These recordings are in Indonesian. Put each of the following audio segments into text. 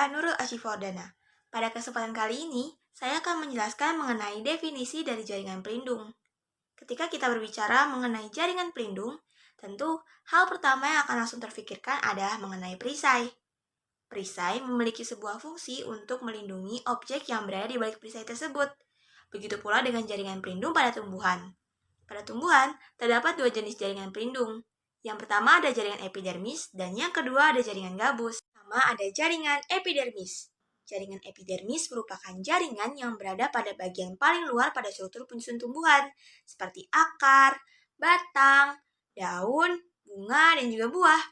saya Nurul Ashifordana. Pada kesempatan kali ini, saya akan menjelaskan mengenai definisi dari jaringan pelindung. Ketika kita berbicara mengenai jaringan pelindung, tentu hal pertama yang akan langsung terfikirkan adalah mengenai perisai. Perisai memiliki sebuah fungsi untuk melindungi objek yang berada di balik perisai tersebut. Begitu pula dengan jaringan pelindung pada tumbuhan. Pada tumbuhan, terdapat dua jenis jaringan pelindung. Yang pertama ada jaringan epidermis dan yang kedua ada jaringan gabus. Pertama ada jaringan epidermis. Jaringan epidermis merupakan jaringan yang berada pada bagian paling luar pada struktur penyusun tumbuhan, seperti akar, batang, daun, bunga, dan juga buah.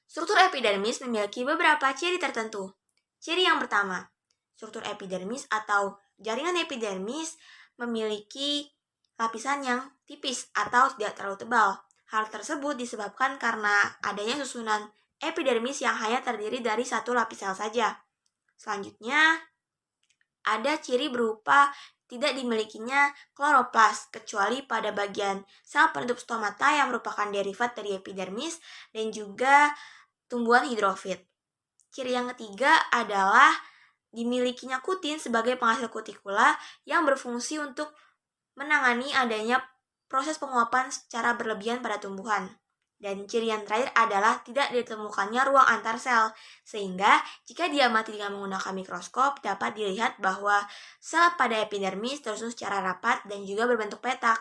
Struktur epidermis memiliki beberapa ciri tertentu. Ciri yang pertama, struktur epidermis atau jaringan epidermis memiliki lapisan yang tipis atau tidak terlalu tebal. Hal tersebut disebabkan karena adanya susunan epidermis yang hanya terdiri dari satu lapis sel saja. Selanjutnya, ada ciri berupa tidak dimilikinya kloroplas, kecuali pada bagian sel penutup stomata yang merupakan derivat dari epidermis dan juga tumbuhan hidrofit. Ciri yang ketiga adalah dimilikinya kutin sebagai penghasil kutikula yang berfungsi untuk menangani adanya proses penguapan secara berlebihan pada tumbuhan. Dan ciri yang terakhir adalah tidak ditemukannya ruang antar sel, sehingga jika diamati dengan menggunakan mikroskop dapat dilihat bahwa sel pada epidermis tersusun secara rapat dan juga berbentuk petak.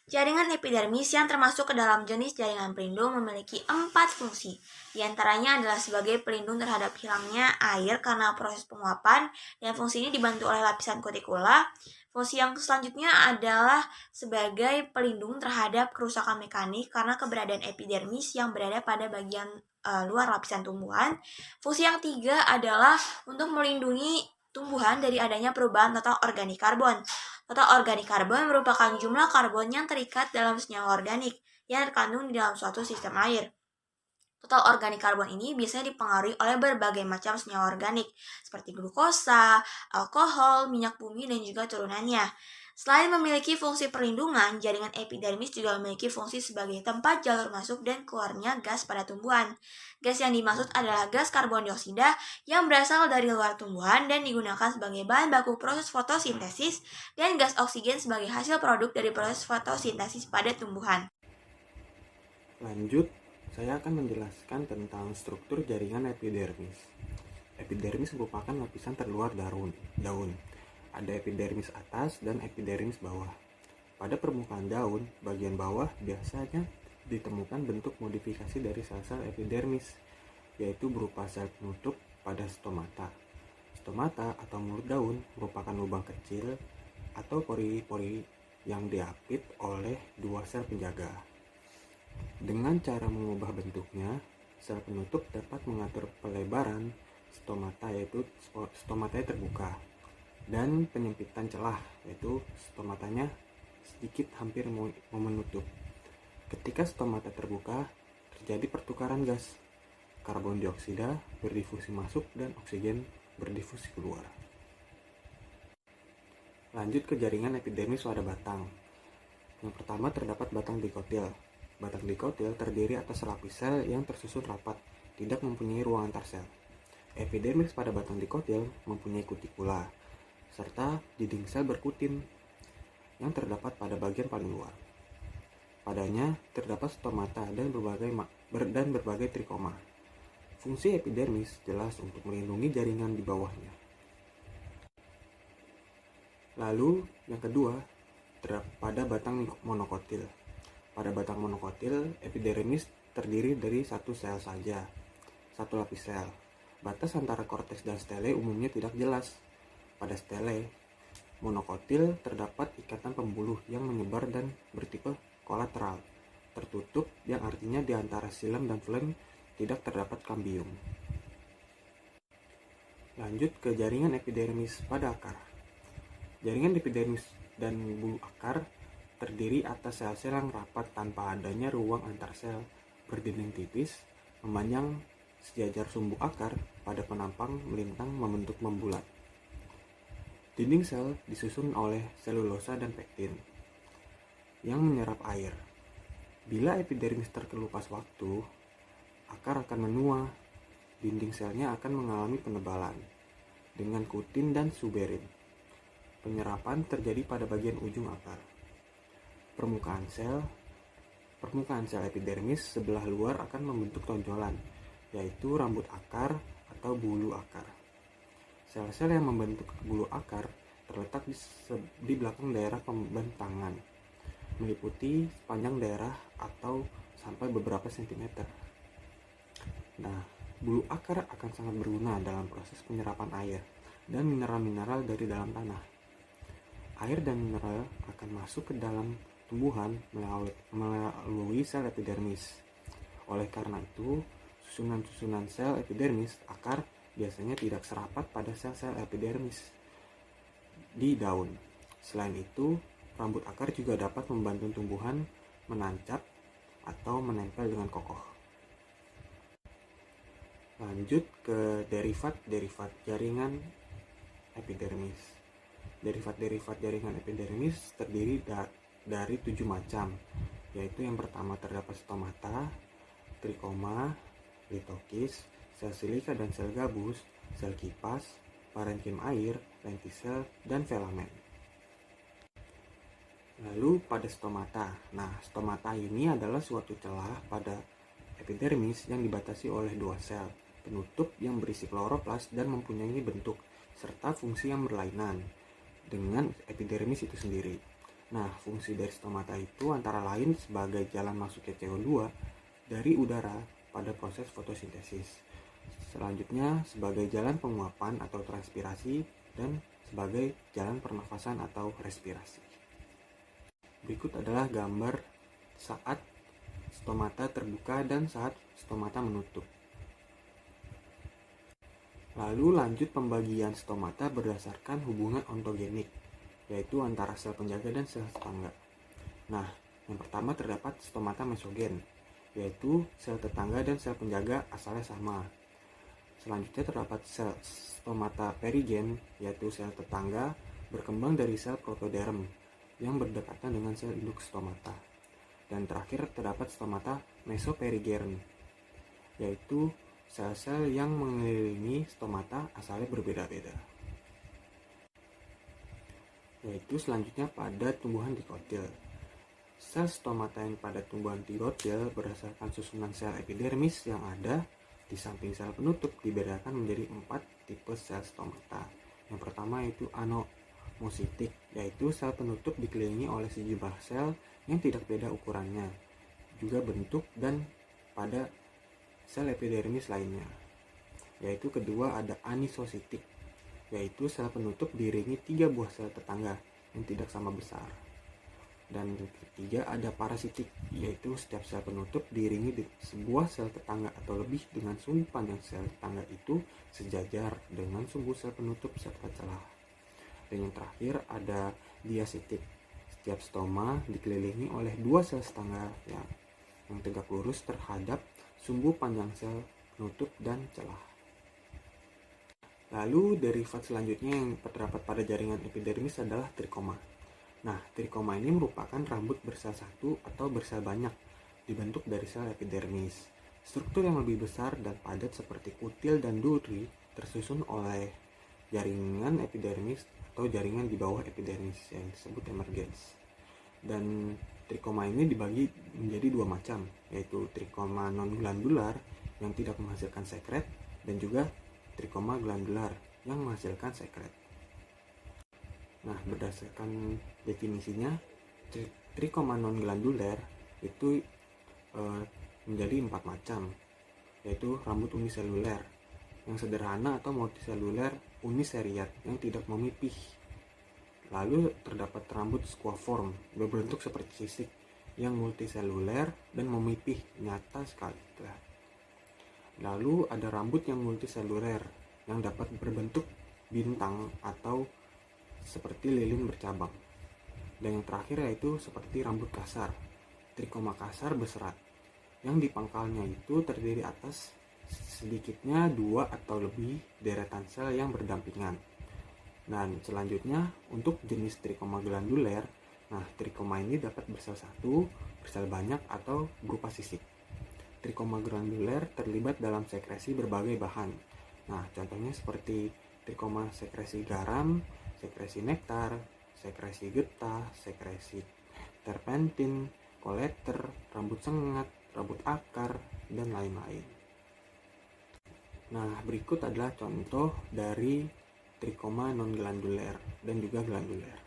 Jaringan epidermis yang termasuk ke dalam jenis jaringan pelindung memiliki 4 fungsi. Di antaranya adalah sebagai pelindung terhadap hilangnya air karena proses penguapan, dan fungsi ini dibantu oleh lapisan kutikula. Fungsi yang selanjutnya adalah sebagai pelindung terhadap kerusakan mekanik karena keberadaan epidermis yang berada pada bagian luar lapisan tumbuhan. Fungsi yang ketiga adalah untuk melindungi tumbuhan dari adanya perubahan total organik karbon. Total organik karbon merupakan jumlah karbon yang terikat dalam senyawa organik yang terkandung di dalam suatu sistem air. Total organik karbon ini biasanya dipengaruhi oleh berbagai macam senyawa organik, seperti glukosa, alkohol, minyak bumi, dan juga turunannya. Selain memiliki fungsi perlindungan, jaringan epidermis juga memiliki fungsi sebagai tempat jalur masuk dan keluarnya gas pada tumbuhan. Gas yang dimaksud adalah gas karbon dioksida yang berasal dari luar tumbuhan dan digunakan sebagai bahan baku proses fotosintesis, dan gas oksigen sebagai hasil produk dari proses fotosintesis pada tumbuhan. Lanjut, saya akan menjelaskan tentang struktur jaringan epidermis. Epidermis merupakan lapisan terluar daun. Ada epidermis atas dan epidermis bawah. Pada permukaan daun, bagian bawah biasanya ditemukan bentuk modifikasi dari sel-sel epidermis, yaitu berupa sel penutup pada stomata. Stomata atau mulut daun merupakan lubang kecil atau pori-pori yang diapit oleh dua sel penjaga. Dengan cara mengubah bentuknya, sel penutup dapat mengatur pelebaran stomata, yaitu stomatanya terbuka, dan penyempitan celah, yaitu stomatanya sedikit hampir mau menutup. Ketika stomata terbuka, terjadi pertukaran gas. Karbon dioksida berdifusi masuk dan oksigen berdifusi keluar. Lanjut ke jaringan epidermis pada batang. Yang pertama terdapat batang dikotil. Batang dikotil terdiri atas lapis sel yang tersusun rapat, tidak mempunyai ruang antar sel. Epidermis pada batang dikotil mempunyai kutikula, serta dinding sel berkutin yang terdapat pada bagian paling luar. Padanya terdapat stomata dan berbagai trikoma. Fungsi epidermis jelas untuk melindungi jaringan di bawahnya. Lalu yang kedua, pada batang monokotil. Pada batang monokotil, epidermis terdiri dari satu sel saja, satu lapis sel. Batas antara korteks dan stele umumnya tidak jelas. Pada stele monokotil terdapat ikatan pembuluh yang menyebar dan bertipe kolateral, tertutup, yang artinya di antara xilem dan flem tidak terdapat kambium. Lanjut ke jaringan epidermis pada akar. Jaringan epidermis dan bulu akar terdiri atas sel-sel yang rapat tanpa adanya ruang antar sel, berdinding tipis, memanjang sejajar sumbu akar pada penampang melintang membentuk membulat. Dinding sel disusun oleh selulosa dan pektin yang menyerap air. Bila epidermis terkelupas waktu, akar akan menua dinding selnya akan mengalami penebalan dengan kutin dan suberin. Penyerapan terjadi pada bagian ujung akar. Permukaan sel epidermis sebelah luar akan membentuk tonjolan, yaitu rambut akar atau bulu akar. Sel-sel yang membentuk bulu akar terletak di belakang daerah pembentangan, meliputi sepanjang daerah atau sampai beberapa sentimeter. Nah, bulu akar akan sangat berguna dalam proses penyerapan air dan mineral-mineral dari dalam tanah. Air dan mineral akan masuk ke dalam tumbuhan melalui sel epidermis. Oleh karena itu, susunan-susunan sel epidermis akar biasanya tidak serapat pada sel-sel epidermis di daun. Selain itu, rambut akar juga dapat membantu tumbuhan menancap atau menempel dengan kokoh. Lanjut ke derivat-derivat jaringan epidermis. Derivat-derivat jaringan epidermis terdiri dari 7 macam, yaitu yang pertama terdapat stomata, trikoma, litokis, sel silika dan sel gabus, sel kipas, parenkim air, lentisel, dan filamen. Lalu pada stomata. Nah, stomata ini adalah suatu celah pada epidermis yang dibatasi oleh 2 sel penutup yang berisi kloroplas dan mempunyai bentuk serta fungsi yang berlainan dengan epidermis itu sendiri. Nah, fungsi dari stomata itu antara lain sebagai jalan masuknya CO2 dari udara pada proses fotosintesis. Selanjutnya sebagai jalan penguapan atau transpirasi dan sebagai jalan pernafasan atau respirasi. Berikut adalah gambar saat stomata terbuka dan saat stomata menutup. Lalu lanjut pembagian stomata berdasarkan hubungan ontogenik, yaitu antara sel penjaga dan sel tetangga. Nah, yang pertama terdapat stomata mesogen, yaitu sel tetangga dan sel penjaga asalnya sama. Selanjutnya terdapat sel stomata perigen, yaitu sel tetangga berkembang dari sel protoderm yang berdekatan dengan sel induk stomata. Dan terakhir terdapat stomata mesoperigen, yaitu sel-sel yang mengelilingi stomata asalnya berbeda-beda. Yaitu selanjutnya pada tumbuhan dikotil. Sel stomata yang pada tumbuhan dikotil berdasarkan susunan sel epidermis yang ada di samping sel penutup dibedakan menjadi 4 tipe sel stomata. Yang pertama yaitu anomositik, yaitu sel penutup dikelilingi oleh sejumlah sel yang tidak beda ukurannya, juga bentuk dan pada sel epidermis lainnya. Yaitu kedua ada anisositik, yaitu sel penutup diiringi 3 buah sel tetangga yang tidak sama besar. Dan ketiga ada parasitik, yaitu setiap sel penutup diiringi sebuah sel tetangga atau lebih dengan sumbu panjang sel tetangga itu sejajar dengan sumbu sel penutup serta celah. Dan yang terakhir ada diasitik, setiap stoma dikelilingi oleh 2 sel tetangga yang tegak lurus terhadap sumbu panjang sel penutup dan celah. Lalu derivat selanjutnya yang terdapat pada jaringan epidermis adalah trikoma. Nah, trikoma ini merupakan rambut bersel satu atau bersel banyak dibentuk dari sel epidermis. Struktur yang lebih besar dan padat seperti kutil dan duri tersusun oleh jaringan epidermis atau jaringan di bawah epidermis yang disebut emergens. Dan trikoma ini dibagi menjadi 2 macam, yaitu trikoma non-glandular yang tidak menghasilkan sekret dan juga trikoma glandular yang menghasilkan sekret. Nah, berdasarkan definisinya, trikoma non-glandular itu menjadi 4 macam, yaitu rambut uniseluler yang sederhana atau multiseluler uniseriat yang tidak memipih. Lalu terdapat rambut squamform berbentuk seperti sisik yang multiseluler dan memipih nyata sekali. Lalu ada rambut yang multiseluler yang dapat berbentuk bintang atau seperti lilin bercabang. Dan yang terakhir yaitu seperti rambut kasar, trikoma kasar berserat, yang di pangkalnya itu terdiri atas sedikitnya 2 atau lebih deretan sel yang berdampingan. Dan selanjutnya untuk jenis trikoma glanduler, nah trikoma ini dapat bersel satu, bersel banyak atau berupa sisik. trikoma granuler terlibat dalam sekresi berbagai bahan. Nah, contohnya seperti trikoma sekresi garam, sekresi nektar, sekresi getah, sekresi terpentin, koleter, rambut sengat, rambut akar, dan lain-lain. Nah, berikut adalah contoh dari trikoma non-glanduler dan juga glanduler.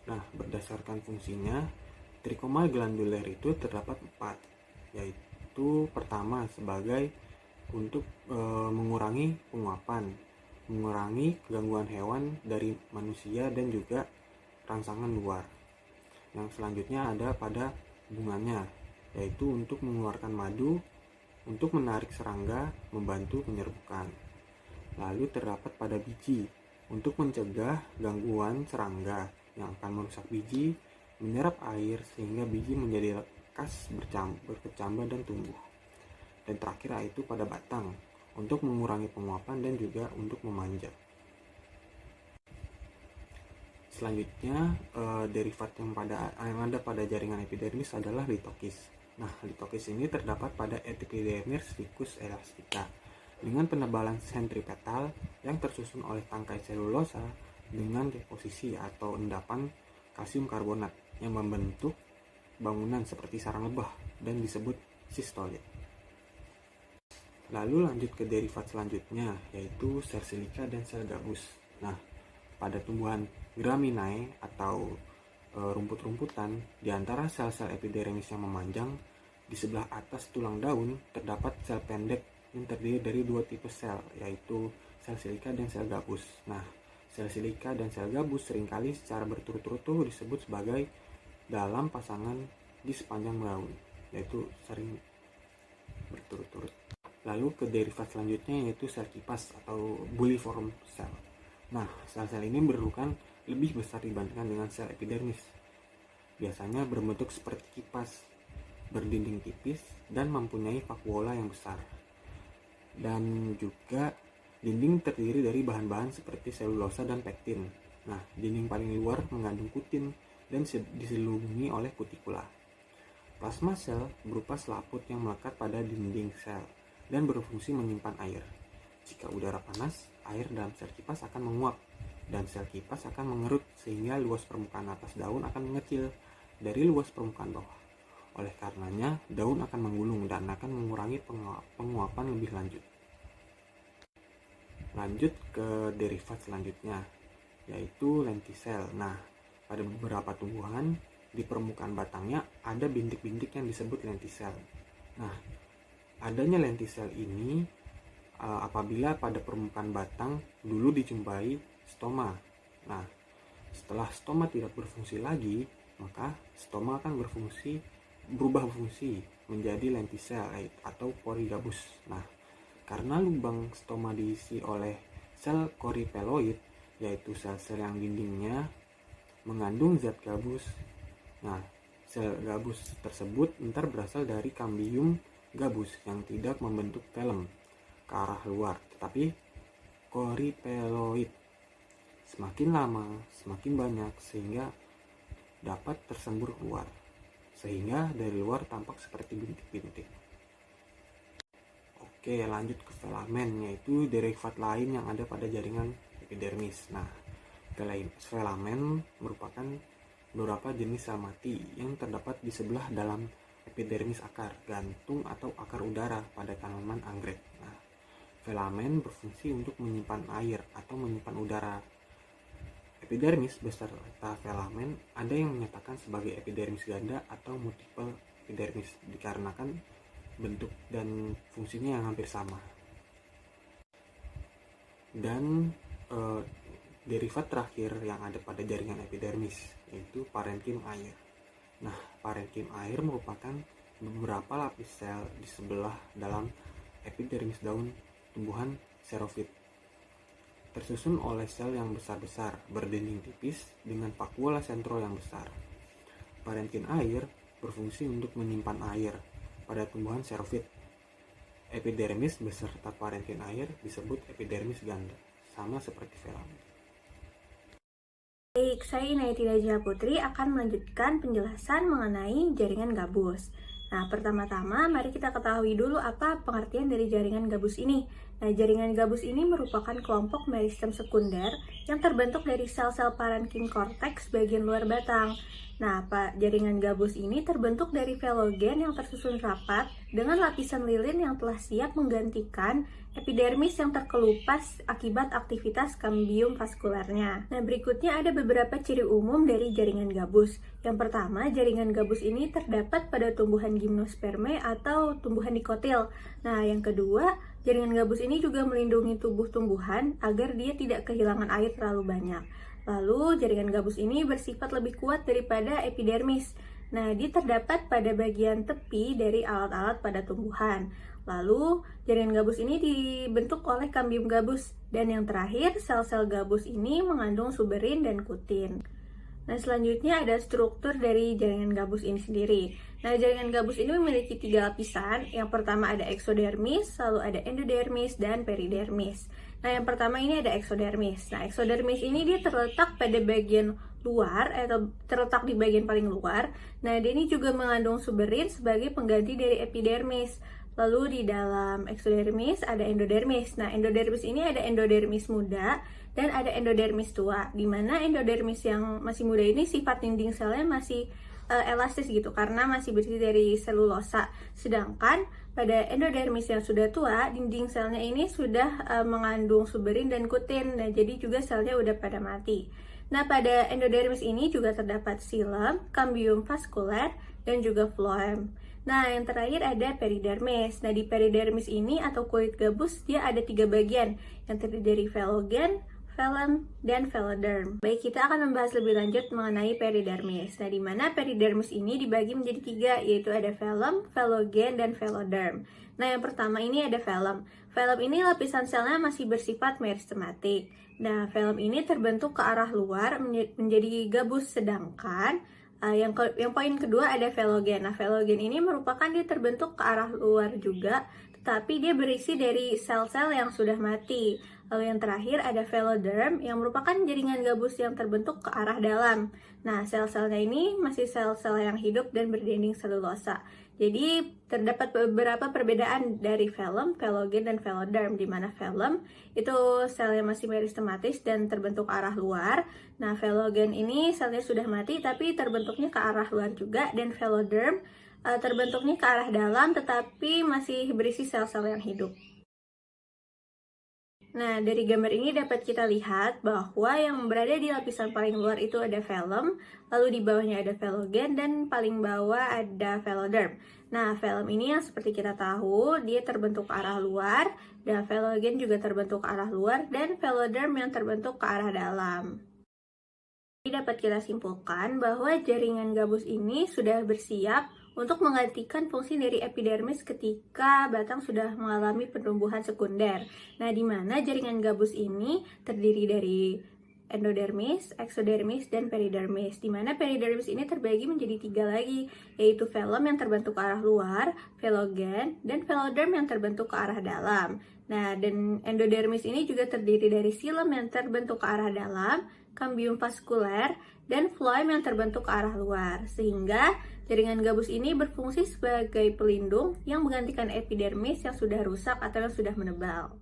Nah, berdasarkan fungsinya, trikoma glanduler itu terdapat 4, yaitu pertama sebagai untuk mengurangi penguapan, mengurangi gangguan hewan dari manusia dan juga rangsangan luar. Yang selanjutnya ada pada bunganya, yaitu untuk mengeluarkan madu, untuk menarik serangga, membantu penyerbukan. Lalu terdapat pada biji, untuk mencegah gangguan serangga yang akan merusak biji, menyerap air sehingga biji menjadi lekas berkecambah dan tumbuh. Dan terakhir yaitu pada batang, untuk mengurangi penguapan dan juga untuk memanjat. Selanjutnya, derivat yang ada pada jaringan epidermis adalah litokis. Nah, litokis ini terdapat pada epidermis ficus elastica dengan penebalan sentripetal yang tersusun oleh tangkai selulosa dengan deposisi atau endapan kalsium karbonat yang membentuk bangunan seperti sarang lebah dan disebut sistolit. Lalu lanjut ke derivat selanjutnya, yaitu sel silika dan sel gabus. Nah, pada tumbuhan Graminae atau rumput-rumputan, di antara sel-sel epidermis yang memanjang, di sebelah atas tulang daun terdapat sel pendek yang terdiri dari 2 tipe sel, yaitu sel silika dan sel gabus. Nah, sel silika dan sel gabus seringkali secara berturut-turut disebut sebagai dalam pasangan di sepanjang daun, yaitu sering berturut-turut. Lalu ke derivat selanjutnya yaitu sel kipas atau buliform cell. Nah, sel-sel ini berukuran lebih besar dibandingkan dengan sel epidermis. Biasanya berbentuk seperti kipas, berdinding tipis, dan mempunyai vakuola yang besar. Dan juga dinding terdiri dari bahan-bahan seperti selulosa dan pektin. Nah, dinding paling luar mengandung kutin dan diselubungi oleh kutikula. Plasma sel berupa selaput yang melekat pada dinding sel dan berfungsi menyimpan air. Jika udara panas, air dalam sel kipas akan menguap dan sel kipas akan mengerut sehingga luas permukaan atas daun akan mengecil dari luas permukaan bawah. Oleh karenanya, daun akan menggulung dan akan mengurangi penguapan lebih lanjut. Lanjut ke derivat selanjutnya, yaitu lentisel. Nah, pada beberapa tumbuhan, di permukaan batangnya ada bintik-bintik yang disebut lentisel. Nah, adanya lentisel ini apabila pada permukaan batang dulu dijumpai stoma. Nah, setelah stoma tidak berfungsi lagi, maka stoma akan berubah fungsi menjadi lentisel atau porigabus. Nah, karena lubang stoma diisi oleh sel koripeloid, yaitu sel-sel yang dindingnya mengandung zat gabus. Nah, sel gabus tersebut ntar berasal dari cambium gabus yang tidak membentuk velum ke arah luar, tetapi koripeloid. Semakin lama, semakin banyak sehingga dapat tersembur keluar, sehingga dari luar tampak seperti bintik-bintik. Oke, lanjut ke filamen, yaitu derivat lain yang ada pada jaringan epidermis. Nah, filamen merupakan beberapa jenis sel mati yang terdapat di sebelah dalam epidermis akar, gantung atau akar udara pada tanaman anggrek. Nah, filamen berfungsi untuk menyimpan air atau menyimpan udara. Epidermis beserta filamen ada yang menyatakan sebagai epidermis ganda atau multiple epidermis dikarenakan bentuk dan fungsinya yang hampir sama. Dan derivat terakhir yang ada pada jaringan epidermis yaitu parenkim air. Nah, parenkim air merupakan beberapa lapis sel di sebelah dalam epidermis daun tumbuhan xerophyt, tersusun oleh sel yang besar-besar berdinding tipis dengan vakuola sentro yang besar. Parenkim air berfungsi untuk menyimpan air pada tumbuhan xerophyt. Epidermis beserta parenkim air disebut epidermis ganda, sama seperti filamen. Baik, saya Inaiti Dajah Putri akan melanjutkan penjelasan mengenai jaringan gabus. Nah, pertama-tama mari kita ketahui dulu apa pengertian dari jaringan gabus ini. Nah, jaringan gabus ini merupakan kelompok meristem sekunder yang terbentuk dari sel-sel parenchyma cortex bagian luar batang. Nah, jaringan gabus ini terbentuk dari velogen yang tersusun rapat dengan lapisan lilin yang telah siap menggantikan epidermis yang terkelupas akibat aktivitas kambium vaskulernya. Nah, berikutnya ada beberapa ciri umum dari jaringan gabus. Yang pertama, jaringan gabus ini terdapat pada tumbuhan gimnosperme atau tumbuhan dikotil. Nah, yang kedua, jaringan gabus ini juga melindungi tubuh tumbuhan agar dia tidak kehilangan air terlalu banyak. Lalu, jaringan gabus ini bersifat lebih kuat daripada epidermis. Nah, dia terdapat pada bagian tepi dari alat-alat pada tumbuhan. Lalu, jaringan gabus ini dibentuk oleh kambium gabus. Dan yang terakhir, sel-sel gabus ini mengandung suberin dan kutin. Nah, selanjutnya ada struktur dari jaringan gabus ini sendiri. Nah, jaringan gabus ini memiliki 3 lapisan. Yang pertama ada eksodermis, lalu ada endodermis, dan peridermis. Nah, yang pertama ini ada eksodermis. Nah, eksodermis ini dia terletak pada bagian luar atau terletak di bagian paling luar. Nah, dia ini juga mengandung suberin sebagai pengganti dari epidermis. Lalu di dalam eksodermis ada endodermis. Nah, endodermis ini ada endodermis muda dan ada endodermis tua. Di mana endodermis yang masih muda ini sifat dinding selnya masih elastis gitu karena masih bersih dari selulosa. Sedangkan pada endodermis yang sudah tua, dinding selnya ini sudah mengandung suberin dan kutin. Nah, jadi juga selnya udah pada mati. Nah, pada endodermis ini juga terdapat xilem, kambium vaskuler, dan juga phloem. Nah, yang terakhir ada peridermis. Nah, di peridermis ini atau kulit gabus, dia ada 3 bagian yang terdiri dari velogen, velum, dan veloderm. Baik, kita akan membahas lebih lanjut mengenai peridermis. Nah, di mana peridermis ini dibagi menjadi 3, yaitu ada velum, velogen, dan veloderm. Nah, yang pertama ini ada velum. Velum ini lapisan selnya masih bersifat meristematik. Nah, velum ini terbentuk ke arah luar menjadi gabus, sedangkan yang poin kedua ada velogen. Nah, velogen ini merupakan dia terbentuk ke arah luar juga, tetapi dia berisi dari sel-sel yang sudah mati. Lalu yang terakhir ada veloderm yang merupakan jaringan gabus yang terbentuk ke arah dalam. Nah, sel-selnya ini masih sel-sel yang hidup dan berdinding selulosa. Jadi terdapat beberapa perbedaan dari velum, velogen, dan veloderm, di mana velum itu selnya masih meristematis dan terbentuk ke arah luar. Nah, velogen ini selnya sudah mati tapi terbentuknya ke arah luar juga, dan veloderm terbentuknya ke arah dalam tetapi masih berisi sel-sel yang hidup. Nah, dari gambar ini dapat kita lihat bahwa yang berada di lapisan paling luar itu ada velum, lalu di bawahnya ada velogen, dan paling bawah ada veloderm. Nah, velum ini yang seperti kita tahu, dia terbentuk ke arah luar, dan velogen juga terbentuk ke arah luar, dan veloderm yang terbentuk ke arah dalam. Jadi dapat kita simpulkan bahwa jaringan gabus ini sudah bersiap untuk menggantikan fungsi dari epidermis ketika batang sudah mengalami penumbuhan sekunder. Nah, di mana jaringan gabus ini terdiri dari endodermis, eksodermis, dan peridermis. Di mana peridermis ini terbagi menjadi 3 lagi, yaitu velum yang terbentuk ke arah luar, velogen, dan veloderm yang terbentuk ke arah dalam. Nah, dan endodermis ini juga terdiri dari xilem yang terbentuk ke arah dalam, kambium vaskuler, dan phloem yang terbentuk ke arah luar. Sehingga jaringan gabus ini berfungsi sebagai pelindung yang menggantikan epidermis yang sudah rusak atau yang sudah menebal.